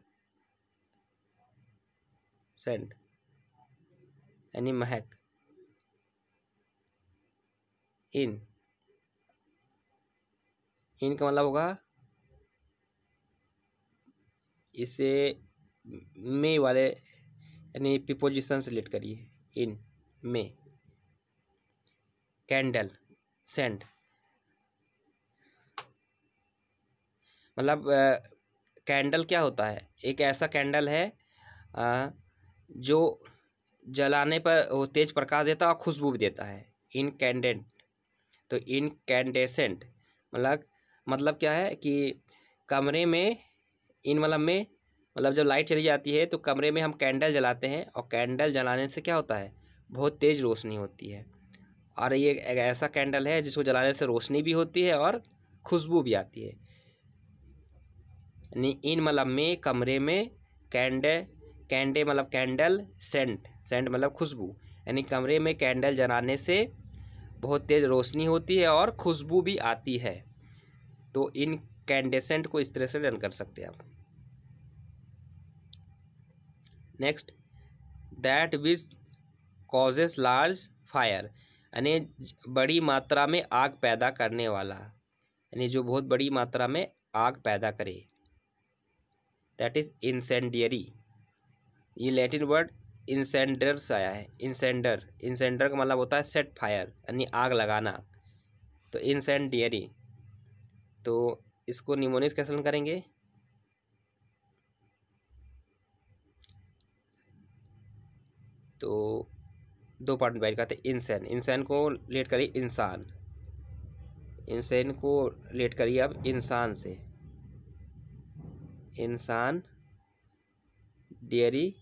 सेंट यानी महक। इन, इन का मतलब होगा, इसे मे वाले यानी प्रीपोजिशन से रिलेट करिए। इन में, कैंडल, सेंट मतलब कैंडल क्या होता है, एक ऐसा कैंडल है जो जलाने पर वो तेज प्रकाश देता है और खुशबू भी देता है, इनकैंडेंट। तो इनकैंडेसेंट मतलब क्या है कि कमरे में इन मतलब जब लाइट चली जाती है तो कमरे में हम कैंडल जलाते हैं, और कैंडल जलाने से क्या होता है, बहुत तेज़ रोशनी होती है। और ये एक ऐसा कैंडल है जिसको जलाने से रोशनी भी होती है और खुशबू भी आती है। यानी इन मतलब में कमरे में कैंडे मतलब कैंडल, सेंट मतलब खुशबू, यानी कमरे में कैंडल जलाने से बहुत तेज़ रोशनी होती है और खुशबू भी आती है। तो इनकैंडेसेंट को इस तरह से रन कर सकते हैं आप। Next, that which causes large fire, यानी बड़ी मात्रा में आग पैदा करने वाला, यानी जो बहुत बड़ी मात्रा में आग पैदा करे, दैट इज इंसेंडियरी। ये लैटिन वर्ड इंसेंडर से आया है। इंसेंडर का मतलब होता है सेट फायर, यानी आग लगाना। तो इंसेंडियरी, तो इसको निमोनिक्स कैसे करेंगे, तो दो पार्ट में डिवाइड करते हैं। इंसान को लेट करिए इंसान को लेट करिए अब इंसान से, इंसान डेयरी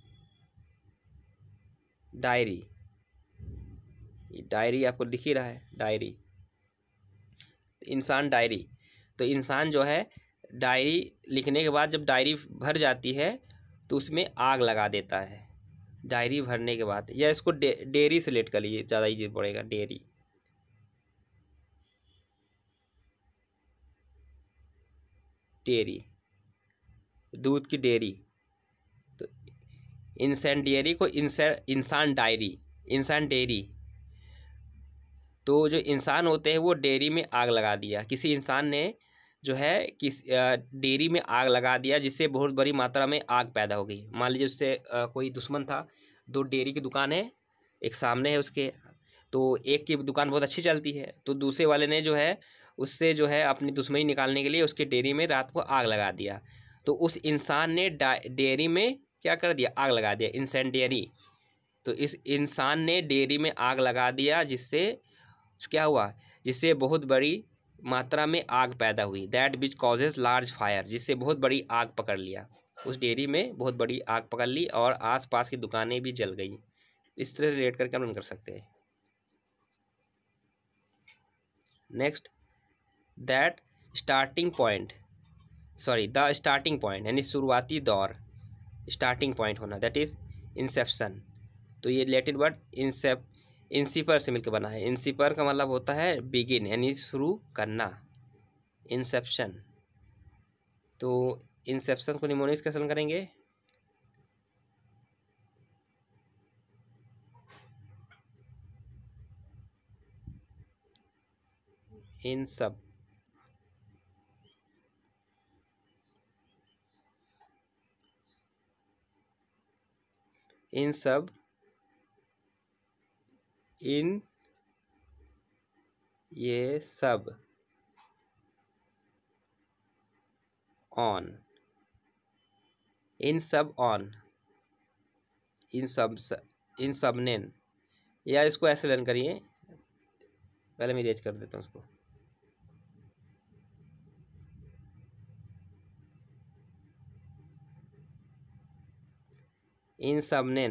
डायरी, डायरी आपको दिख ही रहा है, डायरी, इंसान डायरी। तो इंसान जो है डायरी लिखने के बाद जब डायरी भर जाती है तो उसमें आग लगा देता है, डायरी भरने के बाद। या इसको डेयरी से लेट कर लीजिए, ज़्यादा इजी पड़ेगा, डेयरी, दूध की डेयरी। तो इंसेंडियरी को इंसान डेयरी। तो जो इंसान होते हैं वो डेयरी में आग लगा दिया, किसी इंसान ने जो है डेयरी में आग लगा दिया, जिससे बहुत बड़ी मात्रा में आग पैदा हो गई। मान लीजिए उससे कोई दुश्मन था, दो डेयरी की दुकान है, एक सामने है उसके, तो एक की दुकान बहुत अच्छी चलती है, तो दूसरे वाले ने जो है उससे जो है अपनी दुश्मनी निकालने के लिए उसके डेयरी में रात को आग लगा दिया। तो उस इंसान ने डेयरी में क्या कर दिया, आग लगा दिया, इंसेंडियरी। तो इस इंसान ने डेयरी में आग लगा दिया, जिससे क्या हुआ, जिससे बहुत बड़ी मात्रा में आग पैदा हुई, that which causes large fire, जिससे बहुत बड़ी आग पकड़ लिया, उस डेयरी में बहुत बड़ी आग पकड़ ली और आसपास की दुकानें भी जल गई। इस तरह रिलेट करके हम कर सकते हैं। Next, that starting point the starting point, यानी शुरुआती दौर, स्टार्टिंग पॉइंट होना, दैट इज इंसेप्शन। तो ये रिलेटेड वर्ड इंसिपर से मिलकर बना है। इंसिपर का मतलब होता है बिगिन, यानी शुरू करना, इंसेप्शन। तो इंसेप्शन को निमोनिक्स कैसे करेंगे, इन सब, इन ये सब ऑन, इन सब ऑन, इन सब ने, या इसको ऐसे लर्न करिए, पहले मैं इरेज कर देता हूँ उसको। इन सब ने,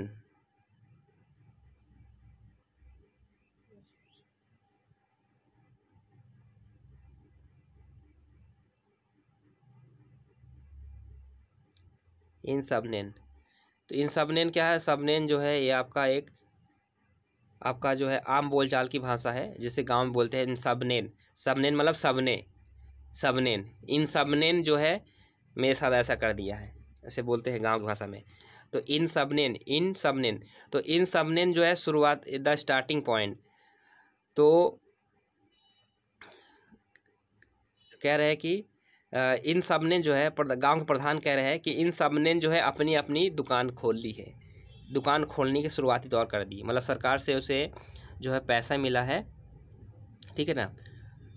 इन सबनेन। तो इन सबनेन क्या है, सबनेन जो है ये आपका जो है आम बोलचाल की भाषा है, जिसे गांव में बोलते हैं इन सबनेन। सबनेन मतलब सबनेन, इन सबनेन जो है मेरे साथ ऐसा कर दिया है, ऐसे बोलते हैं गांव की भाषा में। तो इन सबनेन, तो इन सबनेन जो है शुरुआत, द स्टार्टिंग पॉइंट। तो कह रहे हैं कि इन सब ने जो है गांव के प्रधान कह रहे हैं कि इन सब ने जो है अपनी अपनी दुकान खोल ली है, दुकान खोलने की शुरुआती दौर कर दी, मतलब सरकार से उसे जो है पैसा मिला है, ठीक है ना,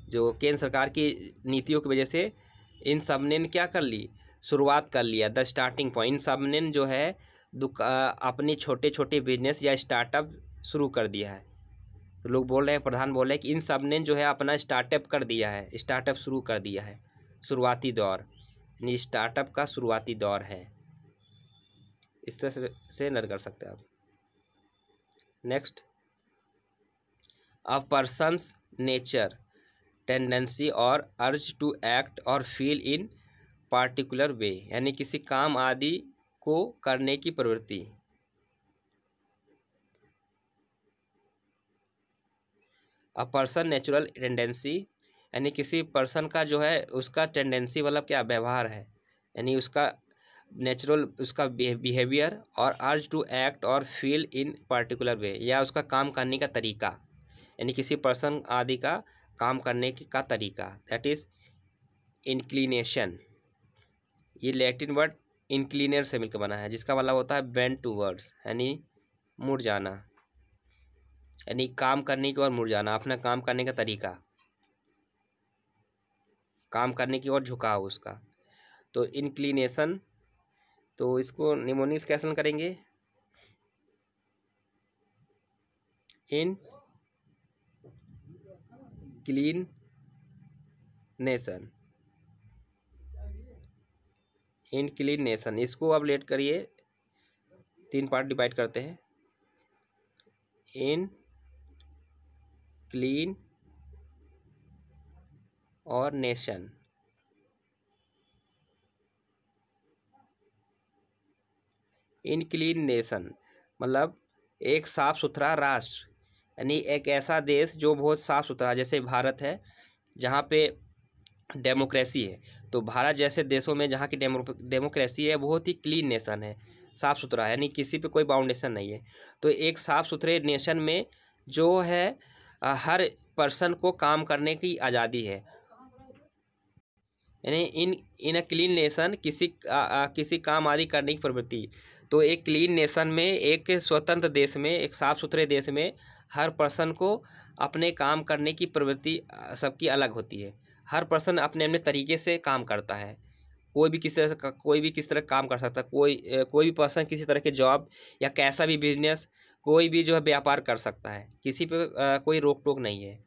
जो केंद्र सरकार की नीतियों की वजह से इन सब ने क्या कर ली, शुरुआत कर लिया, द स्टार्टिंग पॉइंट। इन सब ने जो है अपनी छोटे छोटे बिजनेस या स्टार्टअप शुरू कर दिया है। तो लोग बोल रहे हैं, प्रधान बोल रहे हैं कि इन सब ने जो है अपना स्टार्टअप कर दिया है, स्टार्टअप शुरू कर दिया है, शुरुआती दौर, यानी स्टार्टअप का शुरुआती दौर है। इस तरह से लर्न कर सकते हैं आप। नेक्स्ट, अ पर्सन्स नेचर, टेंडेंसी और अर्ज टू एक्ट और फील इन पार्टिकुलर वे, यानी किसी काम आदि को करने की प्रवृत्ति। अ पर्सन नेचुरल टेंडेंसी, यानी किसी पर्सन का जो है उसका टेंडेंसी मतलब क्या, व्यवहार है, यानी उसका नेचुरल उसका बिहेवियर, और अर्ज टू एक्ट और फील इन पार्टिकुलर वे, या उसका काम करने का तरीका, यानी किसी पर्सन आदि का काम करने का तरीका, दैट इज इंक्लिनेशन। ये लैटिन वर्ड इंक्लिनेर से मिलकर बना है, जिसका मतलब होता है बेंड टूवर्ड्स, यानी मुड़ जाना, यानी काम करने की ओर मुड़ जाना, अपना काम करने का तरीका, काम करने की ओर झुकाव उसका। तो इंक्लिनेशन, तो इसको निमोनिक्स कैसे करेंगे, इन क्लीन नेशन, इंक्लिनेशन। इसको अब लेट करिए, 3 पार्ट डिवाइड करते हैं, इन क्लीन और नेशन। इंक्लिनेशन मतलब एक साफ सुथरा राष्ट्र, यानी एक ऐसा देश जो बहुत साफ सुथरा, जैसे भारत है जहाँ पे डेमोक्रेसी है, तो भारत जैसे देशों में जहाँ की डेमोक्रेसी है, बहुत ही क्लीन नेशन है, साफ़ सुथरा है, यानी किसी पे कोई बाउंडेशन नहीं है। तो एक साफ़ सुथरे नेशन में जो है हर पर्सन को काम करने की आज़ादी है, यानी इन अ क्लीन नेशन किसी काम आदि करने की प्रवृत्ति। तो एक क्लीन नेशन में, एक स्वतंत्र देश में, एक साफ़ सुथरे देश में हर पर्सन को अपने काम करने की प्रवृत्ति सबकी अलग होती है। हर पर्सन अपने अपने तरीके से काम करता है, कोई भी किसी तरह कोई भी किस तरह काम कर सकता है, कोई भी पर्सन किसी तरह के जॉब या कैसा भी बिजनेस, कोई भी जो है व्यापार कर सकता है, किसी पे कोई रोक टोक नहीं है।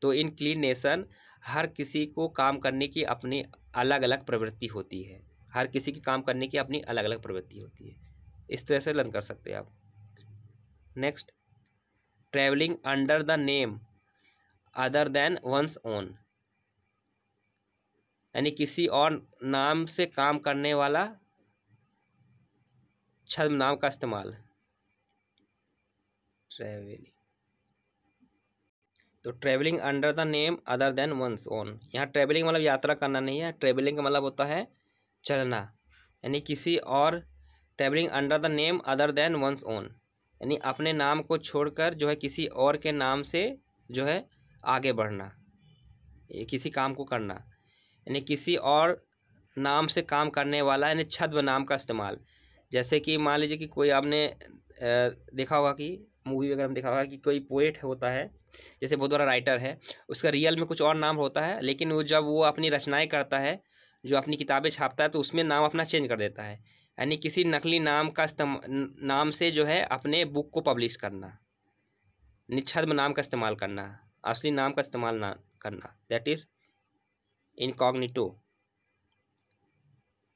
तो इन क्लीन नेशन हर किसी को काम करने की अपनी अलग अलग प्रवृत्ति होती है, हर किसी की काम करने की अपनी अलग अलग प्रवृत्ति होती है। इस तरह से लर्न कर सकते हैं आप। Next, travelling under the name other than one's own, यानी किसी और नाम से काम करने वाला छद्म नाम का इस्तेमाल। ट्रैवलिंग, तो travelling under the name other than one's own, यहाँ ट्रैवलिंग मतलब यात्रा करना नहीं है, ट्रैवलिंग का मतलब होता है चलना, यानी किसी और, travelling under the name other than one's own, यानी अपने नाम को छोड़कर जो है किसी और के नाम से जो है आगे बढ़ना, ये किसी काम को करना, यानी किसी और नाम से काम करने वाला, यानी छद्म नाम का इस्तेमाल। जैसे कि मान लीजिए कि कोई आपने देखा होगा कि मूवी वगैरह में देखा होगा कि कोई पोएट होता है, जैसे बहुत बड़ा राइटर है, उसका रियल में कुछ और नाम होता है, लेकिन वो जब वो अपनी रचनाएं करता है, जो अपनी किताबें छापता है, तो उसमें नाम अपना चेंज कर देता है, यानी किसी नकली नाम का नाम से जो है अपने बुक को पब्लिश करना, छद्म नाम का इस्तेमाल करना, असली नाम का इस्तेमाल ना करना, दैट इज इनकॉग्निटो।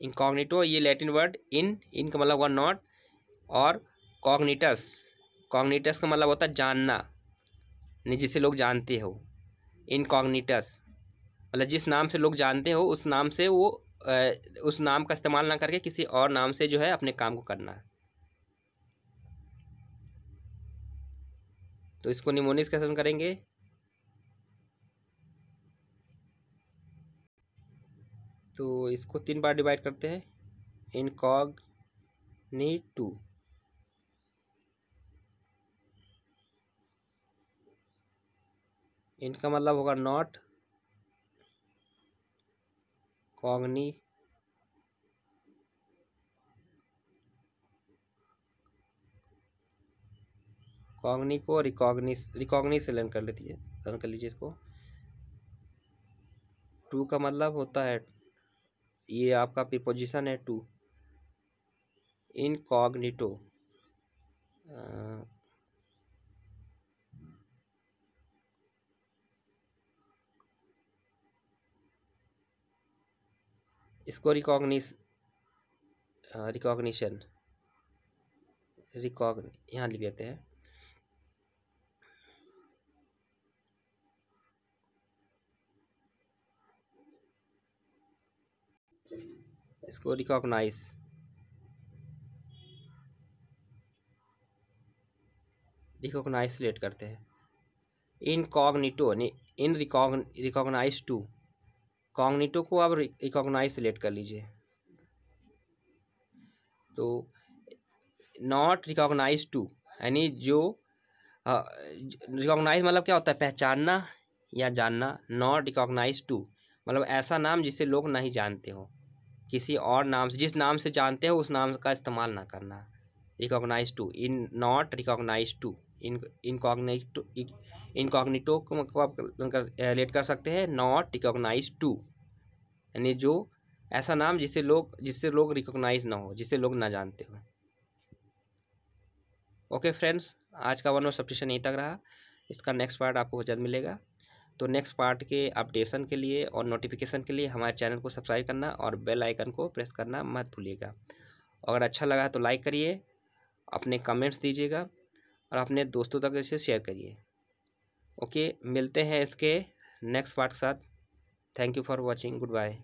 इनकॉग्निटो ये लैटिन वर्ड इन का मतलब हुआ नॉट, और कॉग्निटस, कॉग्निटस का मतलब होता है जानना, नहीं जिसे लोग जानते हो। इनकॉग्निटस मतलब जिस नाम से लोग जानते हो उस नाम से वो उस नाम का इस्तेमाल ना करके किसी और नाम से जो है अपने काम को करना। तो इसको निमोनिक्स कैसे करेंगे, तो इसको 3 बार डिवाइड करते हैं, इनकॉग्निटू, इनका मतलब होगा नॉट, कॉग्नी, कॉग्नी को रिकॉग्निस से लर्न कर लेती है, लर्न कर लीजिए इसको। टू का मतलब होता है, ये आपका प्रीपोजिशन है टू, इनकॉग्निटो, इसको रिकॉग्निशन यहाँ लिख देते हैं। इसको रिकॉग्नाइज रिलेट करते हैं। Incognito in recognise to, cognito को आप रिकॉग्नाइज रिलेट कर लीजिए। तो नॉट रिकॉग्नाइज टू यानी जो रिकॉग्नाइज मतलब क्या होता है, पहचानना या जानना। नॉट रिकॉग्नाइज टू मतलब ऐसा नाम जिसे लोग नहीं जानते हो, किसी और नाम से, जिस नाम से जानते हो उस नाम का इस्तेमाल ना करना। Recognise to, in not recognise to, incognito को आप रिलेट कर सकते हैं नॉट रिकॉग्नाइज टू यानी जो ऐसा नाम जिससे लोग रिकॉग्नाइज ना हो, जिसे लोग ना जानते हो। ओके फ्रेंड्स, आज का वन वर्ड सब्स्टिट्यूशन यहीं तक रहा। इसका नेक्स्ट पार्ट आपको जल्द मिलेगा। तो नेक्स्ट पार्ट के अपडेशन के लिए और नोटिफिकेशन के लिए हमारे चैनल को सब्सक्राइब करना और बेल आइकन को प्रेस करना मत भूलिएगा। अगर अच्छा लगा तो लाइक करिए, अपने कमेंट्स दीजिएगा और अपने दोस्तों तक इसे शेयर करिए। ओके, मिलते हैं इसके नेक्स्ट पार्ट के साथ। Thank you for watching, good bye.